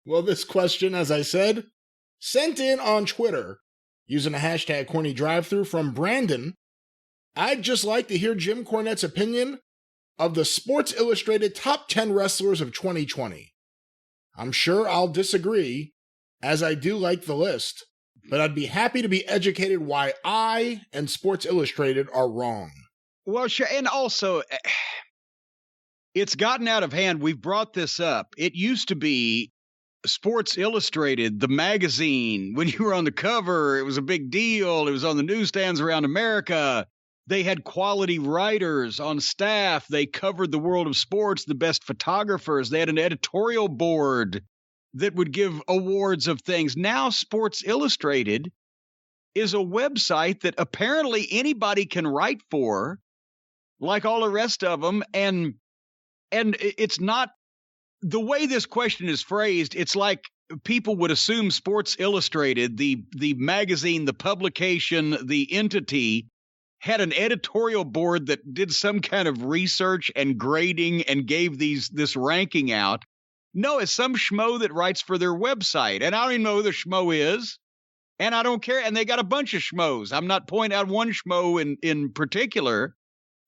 Well, this question, as I said, sent in on Twitter using the hashtag CornyDriveThru from Brandon. I'd just like to hear Jim Cornette's opinion of the Sports Illustrated Top 10 Wrestlers of 2020. I'm sure I'll disagree, as I do like the list, but I'd be happy to be educated why I and Sports Illustrated are wrong. Well, sure, and also, it's gotten out of hand. We've brought this up. It used to be Sports Illustrated, the magazine. When you were on the cover, it was a big deal. It was on the newsstands around America. They had quality writers on staff. They covered the world of sports, the best photographers. They had an editorial board that would give awards of things. Now Sports Illustrated is a website that apparently anybody can write for, like all the rest of them. And it's not the way this question is phrased. It's like people would assume Sports Illustrated, the magazine, the publication, the entity, had an editorial board that did some kind of research and grading and gave this ranking out. No, it's some schmo that writes for their website. And I don't even know who the schmo is. And I don't care. And they got a bunch of schmoes. I'm not pointing out one schmo in particular.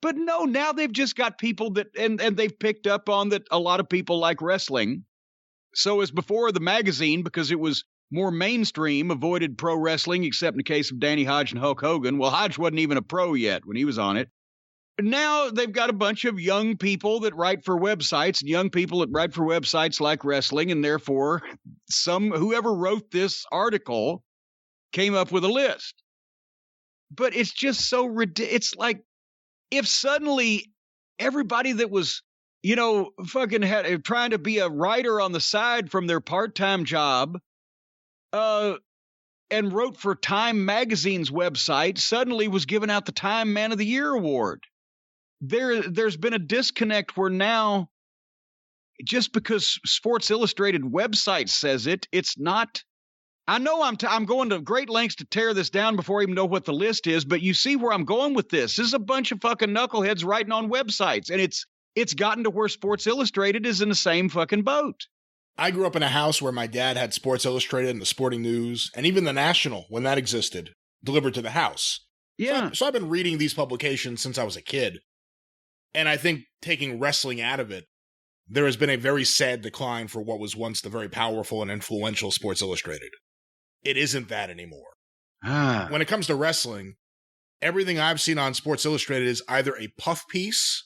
But no, now they've just got people that, and they've picked up on that a lot of people like wrestling. So as before, the magazine, because it was more mainstream, avoided pro wrestling, except in the case of Danny Hodge and Hulk Hogan. Well, Hodge wasn't even a pro yet when he was on it. Now they've got a bunch of young people that write for websites, and young people that write for websites like wrestling, and therefore whoever wrote this article came up with a list. But it's just so ridiculous. It's like if suddenly everybody that was, fucking trying to be a writer on the side from their part-time job, and wrote for Time Magazine's website, suddenly was given out the Time Man of the Year award. There's been a disconnect where now, just because Sports Illustrated website says it's not. I know I'm going to great lengths to tear this down before I even know what the list is, but you see where I'm going with this. This is a bunch of fucking knuckleheads writing on websites, and it's gotten to where Sports Illustrated is in the same fucking boat. I grew up in a house where my dad had Sports Illustrated and the Sporting News, and even the National, when that existed, delivered to the house. Yeah. So I've been reading these publications since I was a kid. And I think taking wrestling out of it, there has been a very sad decline for what was once the very powerful and influential Sports Illustrated. It isn't that anymore. When it comes to wrestling, everything I've seen on Sports Illustrated is either a puff piece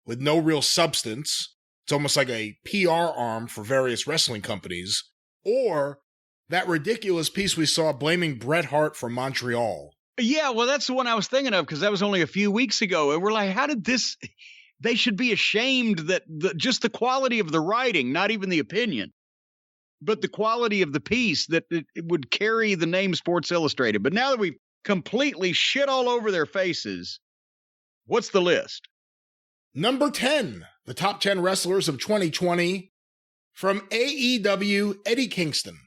with no real substance. It's almost like a PR arm for various wrestling companies, or that ridiculous piece we saw blaming Bret Hart from Montreal. Yeah, well, that's the one I was thinking of, because that was only a few weeks ago. And we're like, how did this? They should be ashamed that just the quality of the writing, not even the opinion, but the quality of the piece, that it would carry the name Sports Illustrated. But now that we've completely shit all over their faces, what's the list? Number 10, the top 10 wrestlers of 2020 from AEW, Eddie Kingston.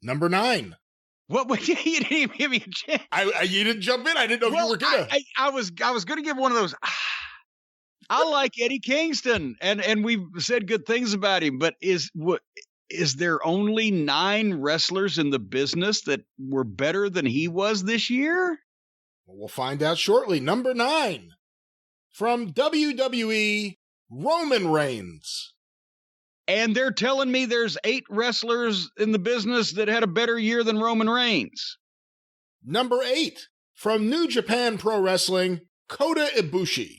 Number 9. What? You didn't even give me a chance. You didn't jump in. I didn't know if you were gonna. I was going to give one of those. I like Eddie Kingston, and we've said good things about him. But is there only 9 wrestlers in the business that were better than he was this year? Well, we'll find out shortly. Number 9. From WWE, Roman Reigns. And they're telling me there's 8 wrestlers in the business that had a better year than Roman Reigns. Number 8. From New Japan Pro Wrestling, Koda Ibushi.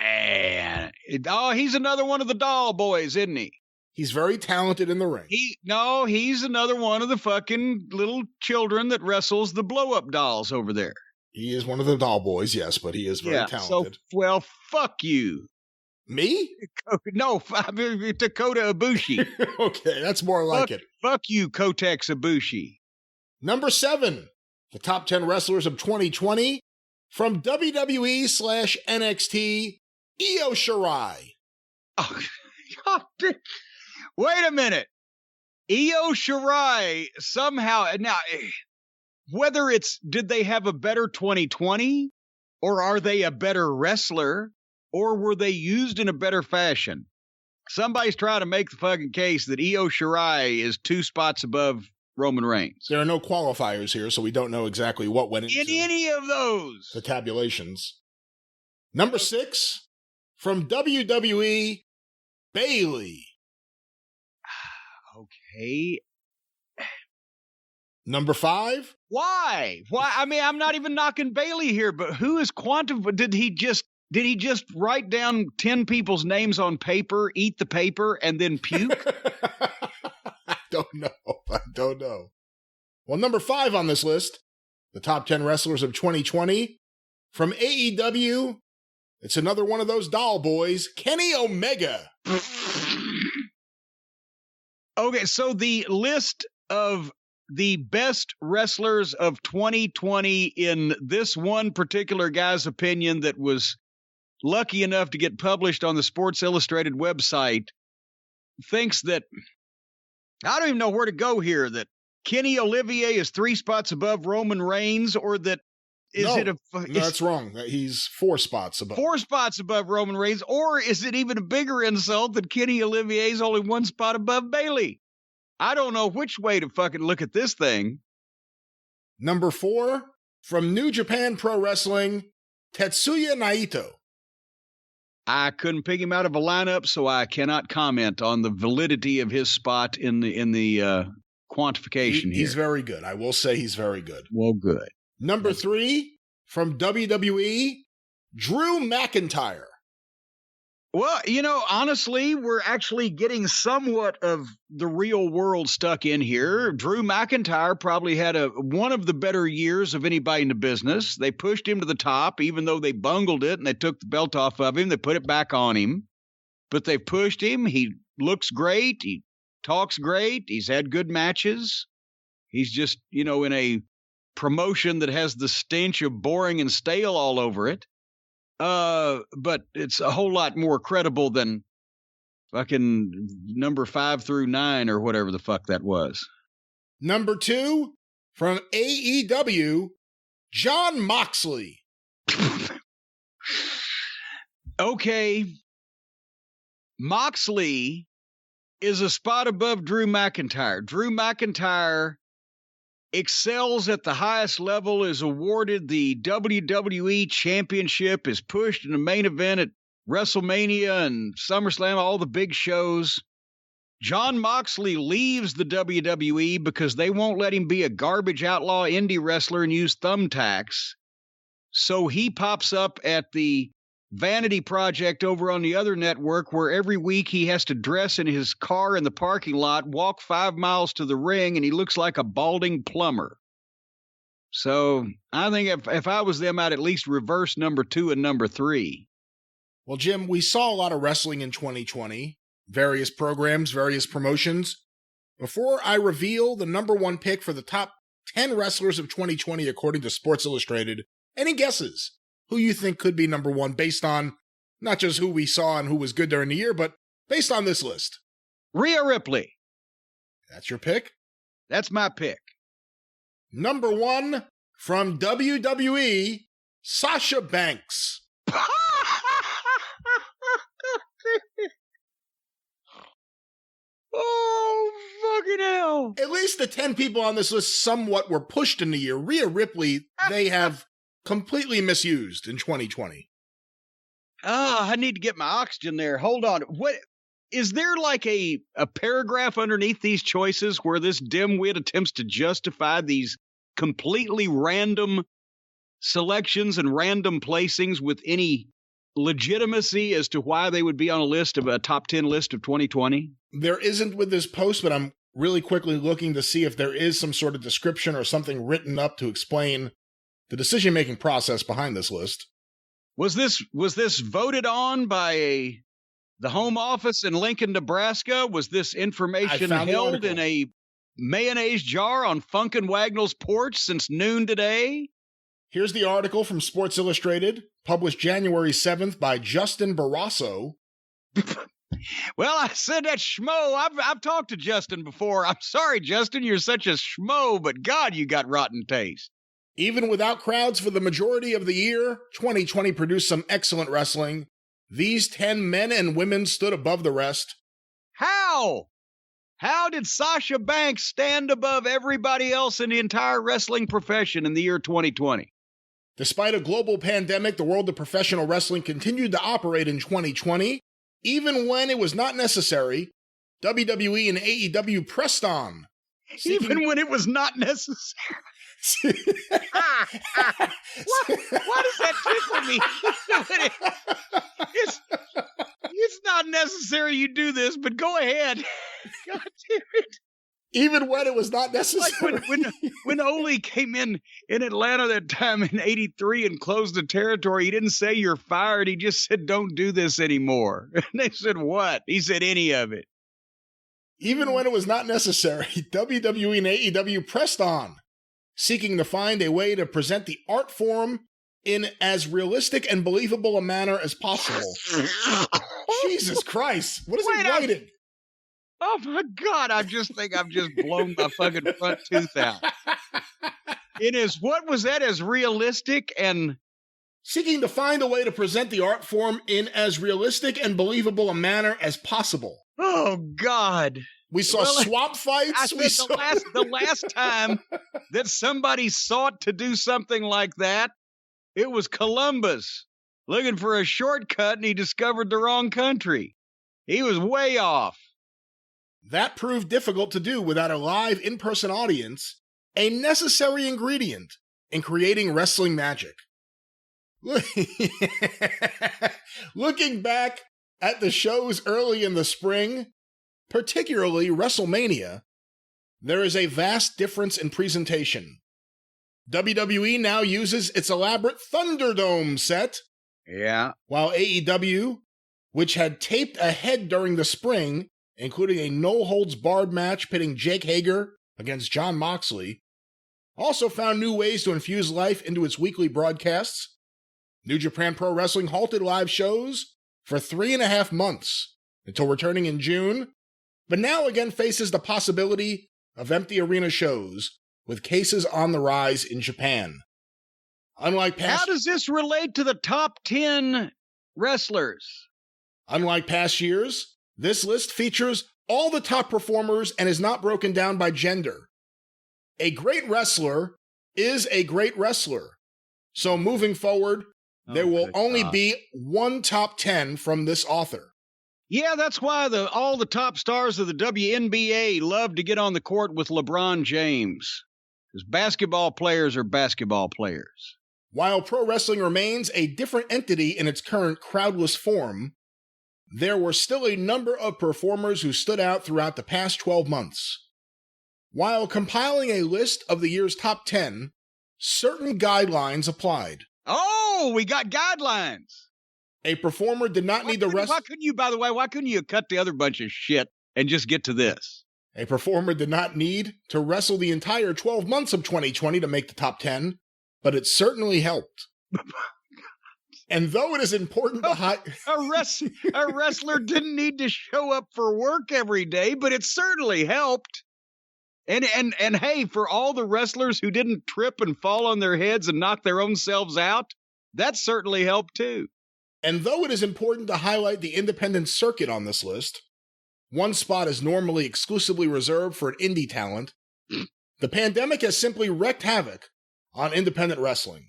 And he's another one of the doll boys, isn't he? He's very talented in the ring. He's another one of the fucking little children that wrestles the blow-up dolls over there. He is one of the doll boys, yes, but he is very talented. So, fuck you. Me? No, to Koda Ibushi. Okay, that's more like it. Fuck you, Kotex Ibushi. Number 7, the top 10 wrestlers of 2020 from WWE/NXT, Io Shirai. Oh, God. Wait a minute. Io Shirai somehow, now, whether did they have a better 2020, or are they a better wrestler, or were they used in a better fashion? Somebody's trying to make the fucking case that Io Shirai is 2 spots above Roman Reigns. There are no qualifiers here, so we don't know exactly what went into in any of those. The tabulations. Number 6, from WWE, Bayley. Okay. Number 5. Why? I mean, I'm not even knocking Bayley here, but who is Quantum? Did he just write down 10 people's names on paper, eat the paper, and then puke? I don't know. Well, number 5 on this list, the top 10 wrestlers of 2020, from AEW, it's another one of those doll boys, Kenny Omega. Okay, so the list of the best wrestlers of 2020 in this one particular guy's opinion that was lucky enough to get published on the Sports Illustrated website thinks that, I don't even know where to go here, that Kenny Olivier is 3 spots above Roman Reigns, or that No, that's wrong. He's 4 spots above. 4 spots above Roman Reigns, or is it even a bigger insult that Kenny Olivier is only 1 spot above Bayley? I don't know which way to fucking look at this thing. Number 4, from New Japan Pro Wrestling, Tetsuya Naito. I couldn't pick him out of a lineup, so I cannot comment on the validity of his spot in the quantification here. He's very good. I will say he's very good. Well, good. Number 3, from WWE, Drew McIntyre. Well, honestly, we're actually getting somewhat of the real world stuck in here. Drew McIntyre probably had one of the better years of anybody in the business. They pushed him to the top, even though they bungled it and they took the belt off of him. They put it back on him. But they pushed him. He looks great. He talks great. He's had good matches. He's just, in a promotion that has the stench of boring and stale all over it. But it's a whole lot more credible than fucking number 5 through 9 or whatever the fuck that was. Number 2, from AEW, Jon Moxley. Okay. Moxley is a spot above Drew McIntyre. Drew McIntyre excels at the highest level, is awarded the WWE Championship, is pushed in the main event at WrestleMania and SummerSlam, all the big shows. Jon Moxley leaves the WWE because they won't let him be a garbage outlaw indie wrestler and use thumbtacks. So he pops up at the Vanity Project over on the other network, where every week he has to dress in his car in the parking lot, walk 5 miles to the ring, and he looks like a balding plumber. So I think if I was them, I'd at least reverse number 2 and number 3. Well, Jim, we saw a lot of wrestling in 2020, various programs, various promotions. Before I reveal the number 1 pick for the top 10 wrestlers of 2020 according to Sports Illustrated, any guesses who you think could be number 1 based on not just who we saw and who was good during the year, but based on this list? Rhea Ripley. That's your pick? That's my pick. Number 1, from WWE, Sasha Banks. Oh, fucking hell. At least the 10 people on this list somewhat were pushed in the year. Rhea Ripley, they have completely misused in 2020. I need to get my oxygen there. Hold on. What is there like a paragraph underneath these choices where this dimwit attempts to justify these completely random selections and random placings with any legitimacy as to why they would be on a top 10 list of 2020? There isn't with this post, but I'm really quickly looking to see if there is some sort of description or something written up to explain the decision-making process behind this list. Was this voted on by the home office in Lincoln, Nebraska? Was this information held in a mayonnaise jar on Funkin' Wagnall's porch since noon today? Here's the article from Sports Illustrated, published January 7th by Justin Barrasso. Well, I said that schmo. I've talked to Justin before. I'm sorry, Justin, you're such a schmo, but God, you got rotten taste. Even without crowds for the majority of the year, 2020 produced some excellent wrestling. These 10 men and women stood above the rest. How? How did Sasha Banks stand above everybody else in the entire wrestling profession in the year 2020? Despite a global pandemic, the world of professional wrestling continued to operate in 2020. Even when it was not necessary, WWE and AEW pressed on. Even when it was not necessary. Why does that tickle me? It's not necessary you do this, but go ahead. God damn it. Even when it was not necessary. Like when Ole came in Atlanta that time in 83 and closed the territory, he didn't say you're fired. He just said, don't do this anymore. And they said, what? He said, any of it. Even when it was not necessary, WWE and AEW pressed on, seeking to find a way to present the art form in as realistic and believable a manner as possible. Jesus Christ. What is he writing? Oh my God, I just think I've just blown my fucking front tooth out. It is, what was that, as realistic and... Seeking to find a way to present the art form in as realistic and believable a manner as possible. Oh, God. We saw swamp fights. The last time that somebody sought to do something like that, it was Columbus looking for a shortcut, and he discovered the wrong country. He was way off. That proved difficult to do without a live in-person audience, a necessary ingredient in creating wrestling magic. Looking back at the shows early in the spring, particularly WrestleMania, there is a vast difference in presentation. WWE now uses its elaborate Thunderdome set. Yeah. While AEW, which had taped ahead during the spring, including a no-holds-barred match pitting Jake Hager against Jon Moxley, also found new ways to infuse life into its weekly broadcasts. New Japan Pro Wrestling halted live shows for 3.5 months until returning in June, but now again faces the possibility of empty arena shows, with cases on the rise in Japan. Unlike past... How does this relate to the top 10 wrestlers? Unlike past years, this list features all the top performers and is not broken down by gender. A great wrestler is a great wrestler. So moving forward, there will only be one top 10 from this author. Yeah, that's why all the top stars of the WNBA love to get on the court with LeBron James. Because basketball players are basketball players. While pro wrestling remains a different entity in its current crowdless form, there were still a number of performers who stood out throughout the past 12 months. While compiling a list of the year's top 10, certain guidelines applied. Oh, we got guidelines. A performer did not need to wrestle. Why couldn't you cut the other bunch of shit and just get to this? A performer did not need to wrestle the entire 12 months of 2020 to make the top 10, but it certainly helped. And though it is important to a wrestler didn't need to show up for work every day, but it certainly helped. And hey, for all the wrestlers who didn't trip and fall on their heads and knock their own selves out, that certainly helped too. And though it is important to highlight the independent circuit on this list, one spot is normally exclusively reserved for an indie talent, the pandemic has simply wreaked havoc on independent wrestling.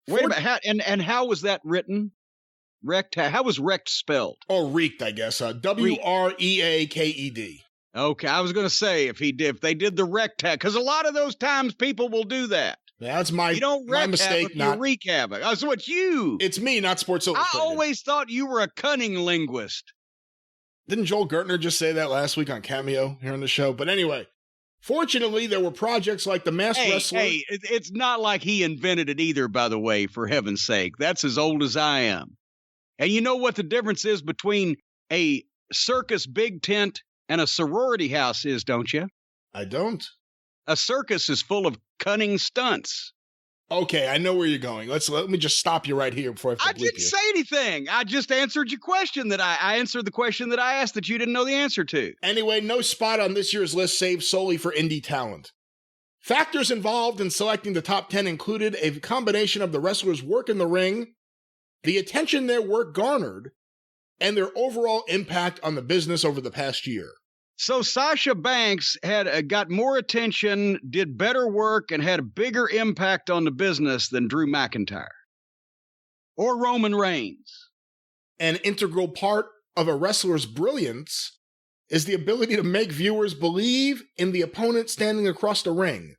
Wait a minute, how was that written? Wrecked? How was wrecked spelled? Oh, wreaked, I guess. WREAKED. Okay, I was going to say if they did the wrecked, because a lot of those times people will do that. That's my Havoc, mistake. You wreak havoc. So it's you. It's me, not Sports Illustrated. I always thought you were a cunning linguist. Didn't Joel Gertner just say that last week on Cameo here on the show? But anyway, fortunately, there were projects like The Masked Wrestler. Hey, it's not like he invented it either, by the way, for heaven's sake. That's as old as I am. And you know what the difference is between a circus big tent and a sorority house is, don't you? I don't. A circus is full of cunning stunts. Okay, I know where you're going. Let me just stop you right here before I didn't say anything. I just answered your question I answered the question that I asked that you didn't know the answer to. Anyway, no spot on this year's list saved solely for indie talent. Factors involved in selecting the top 10 included a combination of the wrestlers' work in the ring, the attention their work garnered, and their overall impact on the business over the past year. So Sasha Banks had got more attention, did better work, and had a bigger impact on the business than Drew McIntyre or Roman Reigns. An integral part of a wrestler's brilliance is the ability to make viewers believe in the opponent standing across the ring.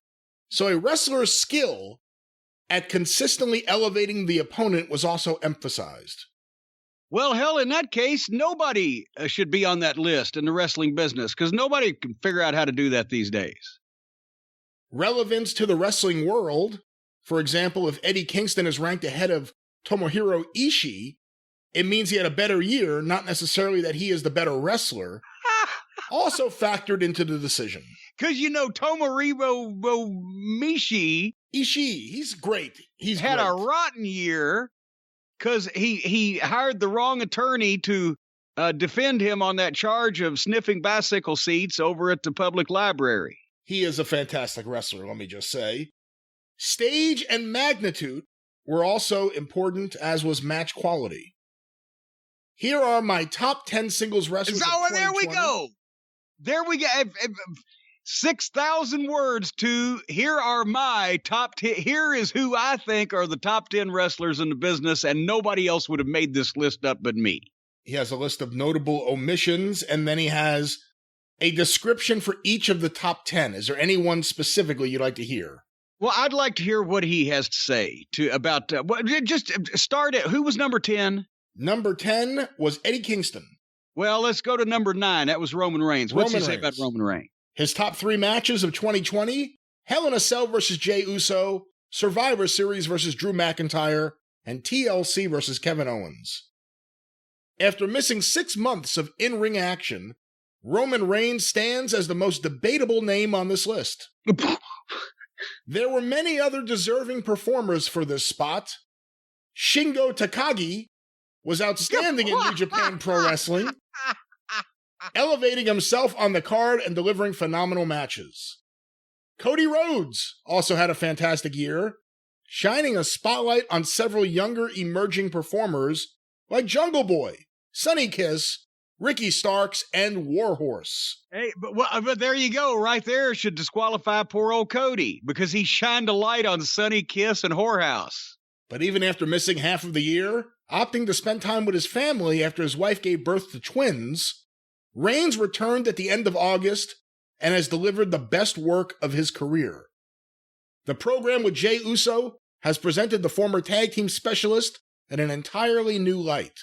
So a wrestler's skill at consistently elevating the opponent was also emphasized. Well, hell, in that case, nobody should be on that list in the wrestling business because nobody can figure out how to do that these days. Relevance to the wrestling world. For example, if Eddie Kingston is ranked ahead of Tomohiro Ishii, it means he had a better year, not necessarily that he is the better wrestler, also factored into the decision. Because, Tomohiro Ishii, he's great. He's had great. a rotten year because he hired the wrong attorney to defend him on that charge of sniffing bicycle seats over at the public library. He is a fantastic wrestler, let me just say. Stage and magnitude were also important, as was match quality. Here are my top 10 singles wrestlers of 2020. There we go. There we go. 6,000 words to here are my top 10. Here is who I think are the top 10 wrestlers in the business, and nobody else would have made this list up but me. He has a list of notable omissions, and then he has a description for each of the top 10. Is there anyone specifically you'd like to hear? Well, I'd like to hear what he has to say about just start at who was number 10? Number 10 was Eddie Kingston. Well, let's go to number 9. That was Roman Reigns. What's he say about Roman Reigns? His top 3 matches of 2020, Hell in a Cell versus Jey Uso, Survivor Series versus Drew McIntyre, and TLC versus Kevin Owens. After missing 6 months of in-ring action, Roman Reigns stands as the most debatable name on this list. There were many other deserving performers for this spot. Shingo Takagi was outstanding in New Japan Pro Wrestling, elevating himself on the card and delivering phenomenal matches. Cody Rhodes also had a fantastic year, shining a spotlight on several younger emerging performers like Jungle Boy, Sonny Kiss, Ricky Starks, and Warhorse. Hey, but there you go. Right there should disqualify poor old Cody because he shined a light on Sonny Kiss and Whorehouse. But even after missing half of the year, opting to spend time with his family after his wife gave birth to twins, Reigns returned at the end of August and has delivered the best work of his career. The program with Jey Uso has presented the former tag team specialist in an entirely new light,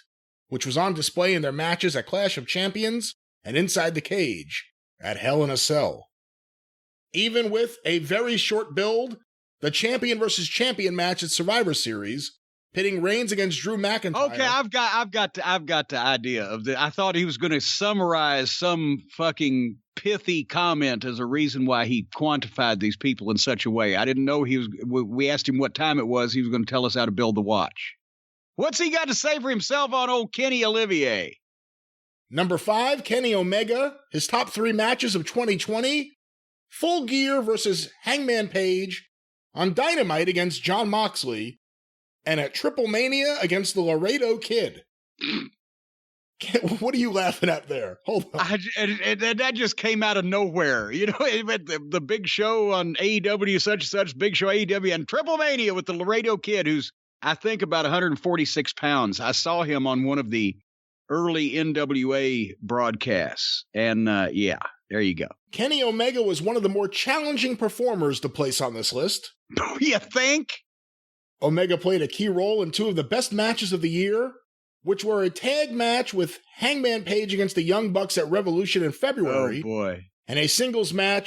which was on display in their matches at Clash of Champions and Inside the Cage at Hell in a Cell. Even with a very short build, the champion versus champion match at Survivor Series, pitting Reigns against Drew McIntyre. Okay, I've got the idea of the. I thought he was going to summarize some fucking pithy comment as a reason why he quantified these people in such a way. I didn't know he was. We asked him what time it was. He was going to tell us how to build the watch. What's he got to say for himself on old Kenny Olivier? Number 5, Kenny Omega. His top 3 matches of 2020: Full Gear versus Hangman Page, on Dynamite against Jon Moxley, and at Triple Mania against the Laredo Kid. What are you laughing at there? Hold on. That just came out of nowhere. The big show on AEW, such and such, big show AEW, and Triple Mania with the Laredo Kid, who's, I think, about 146 pounds. I saw him on one of the early NWA broadcasts. And, yeah, there you go. Kenny Omega was one of the more challenging performers to place on this list. You think? Omega played a key role in 2 of the best matches of the year, which were a tag match with Hangman Page against the Young Bucks at Revolution in February. Oh, boy. And a singles main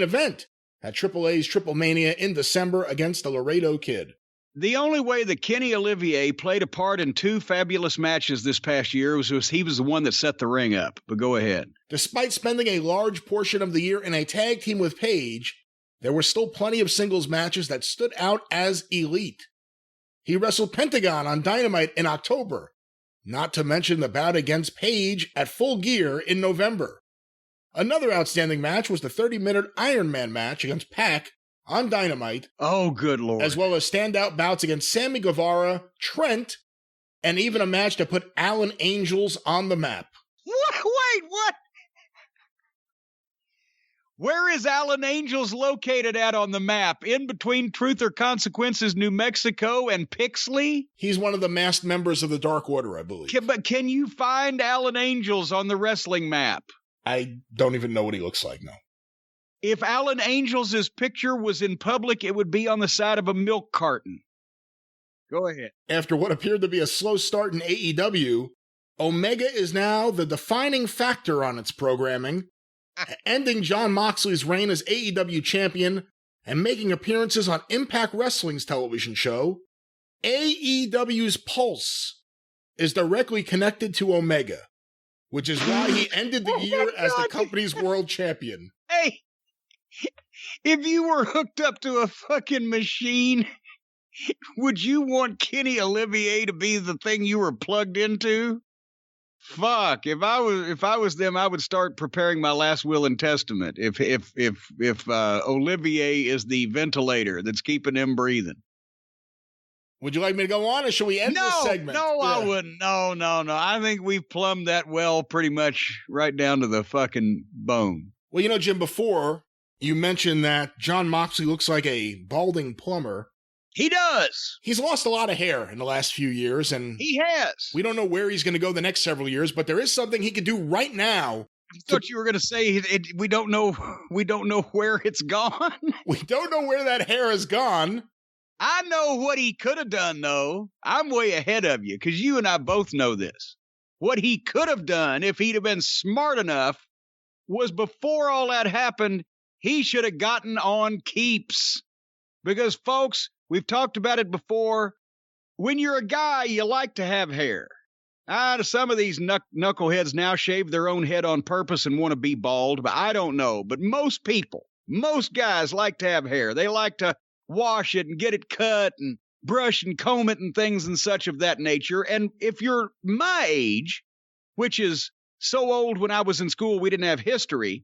event at AAA's Triple Mania in December against the Laredo Kid. The only way that Kenny Olivier played a part in 2 fabulous matches this past year was he was the one that set the ring up. But go ahead. Despite spending a large portion of the year in a tag team with Page, there were still plenty of singles matches that stood out as elite. He wrestled Pentagon on Dynamite in October, not to mention the bout against Page at Full Gear in November. Another outstanding match was the 30-minute Iron Man match against Pac on Dynamite. Oh, good Lord. As well as standout bouts against Sammy Guevara, Trent, and even a match to put Allen Angels on the map. What? Wait, what? Where is Alan Angels located at on the map? In between Truth or Consequences, New Mexico, and Pixley? He's one of the masked members of the Dark Order, I believe. But can you find Alan Angels on the wrestling map? I don't even know what he looks like, no. If Alan Angels' picture was in public, it would be on the side of a milk carton. Go ahead. After what appeared to be a slow start in AEW, Omega is now the defining factor on its programming, ending Jon Moxley's reign as AEW champion and making appearances on Impact Wrestling's television show. AEW's pulse is directly connected to Omega, which is why he ended the year as the company's world champion. Hey, if you were hooked up to a fucking machine, would you want Kenny Olivier to be the thing you were plugged into? Fuck! If I was them, I would start preparing my last will and testament. If Olivier is the ventilator that's keeping him breathing. Would you like me to go on, or should we end this segment? No, I wouldn't. No. I think we've plumbed that well pretty much right down to the fucking bone. Well, you know, Jim, before you mentioned that Jon Moxley looks like a balding plumber. He does. He's lost a lot of hair in the last few years, and he has. We don't know where he's going to go the next several years, but there is something he could do right now. I thought you were going to say we don't know where it's gone. We don't know where that hair has gone. I know what he could have done, though. I'm way ahead of you, because you and I both know this. What he could have done, if he'd have been smart enough, was before all that happened, he should have gotten on Keeps. Because, folks, we've talked about it before. When you're a guy, you like to have hair. Some of these knuckleheads now shave their own head on purpose and want to be bald, but I don't know. But most guys like to have hair. They like to wash it and get it cut and brush and comb it and things and such of that nature. And if you're my age, which is so old when I was in school we didn't have history,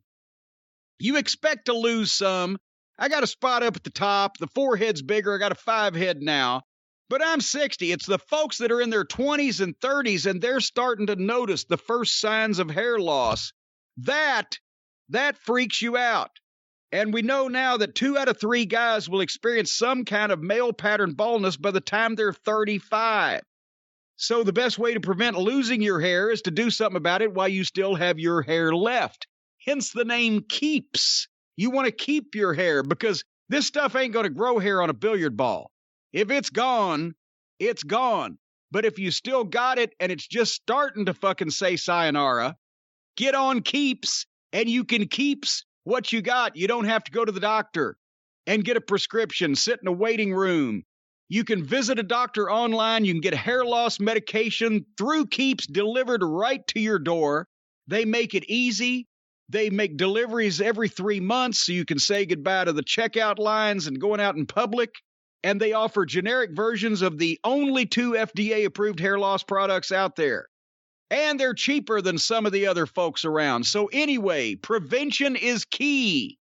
you expect to lose some. I got a spot up at the top. The forehead's bigger. I got a 5 head now. But I'm 60. It's the folks that are in their 20s and 30s, and they're starting to notice the first signs of hair loss. That freaks you out. And we know now that 2 out of 3 guys will experience some kind of male pattern baldness by the time they're 35. So the best way to prevent losing your hair is to do something about it while you still have your hair left. Hence the name Keeps. You want to keep your hair because this stuff ain't going to grow hair on a billiard ball. If it's gone, it's gone. But if you still got it and it's just starting to fucking say sayonara, get on Keeps and you can Keeps what you got. You don't have to go to the doctor and get a prescription, sit in a waiting room. You can visit a doctor online. You can get hair loss medication through Keeps delivered right to your door. They make it easy. They make deliveries every 3 months so you can say goodbye to the checkout lines and going out in public. And they offer generic versions of the only 2 FDA-approved hair loss products out there. And they're cheaper than some of the other folks around. So anyway, prevention is key.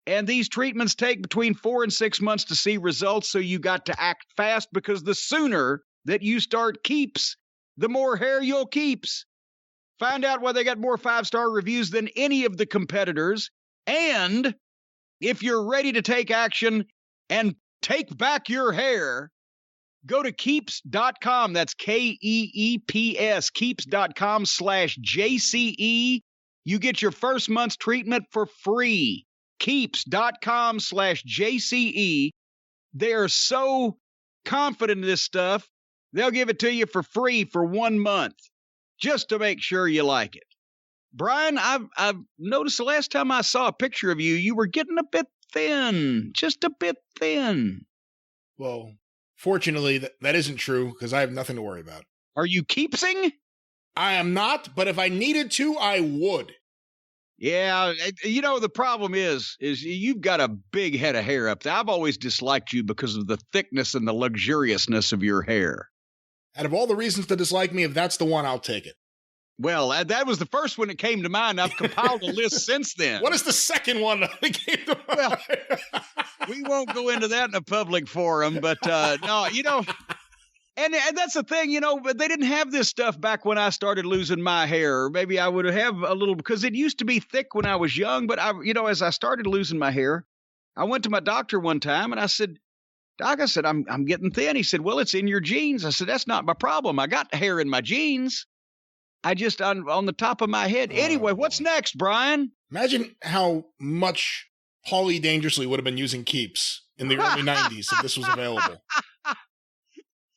And these treatments take between 4 and 6 months to see results, so you got to act fast because the sooner that you start Keeps, the more hair you'll keeps. Find out why they got more 5-star reviews than any of the competitors. And if you're ready to take action and take back your hair, go to keeps.com. That's Keeps, keeps.com/JCE. You get your first month's treatment for free. Keeps.com/JCE. They are so confident in this stuff, they'll give it to you for free for 1 month. Just to make sure you like it. Brian, I've noticed the last time I saw a picture of you, you were getting a bit thin. Just a bit thin. Well, fortunately, that isn't true, because I have nothing to worry about. Are you keepsing? I am not, but if I needed to, I would. Yeah, you know, the problem is you've got a big head of hair up there. I've always disliked you because of the thickness and the luxuriousness of your hair. Out of all the reasons to dislike me, if that's the one, I'll take it. Well, that was the first one that came to mind. I've compiled a list since then. What is the second one that came to mind? Well, we won't go into that in a public forum, but no, you know, And that's the thing, you know, but they didn't have this stuff back when I started losing my hair. Or maybe I would have a little, because it used to be thick when I was young. But as I started losing my hair, I went to my doctor one time and I said, Doc, I said, I'm getting thin. He said, well, it's in your genes. I said, that's not my problem. I got hair in my genes. I just on the top of my head. Anyway, what's next, Brian? Imagine how much Paulie Dangerously would have been using Keeps in the early 90s if this was available.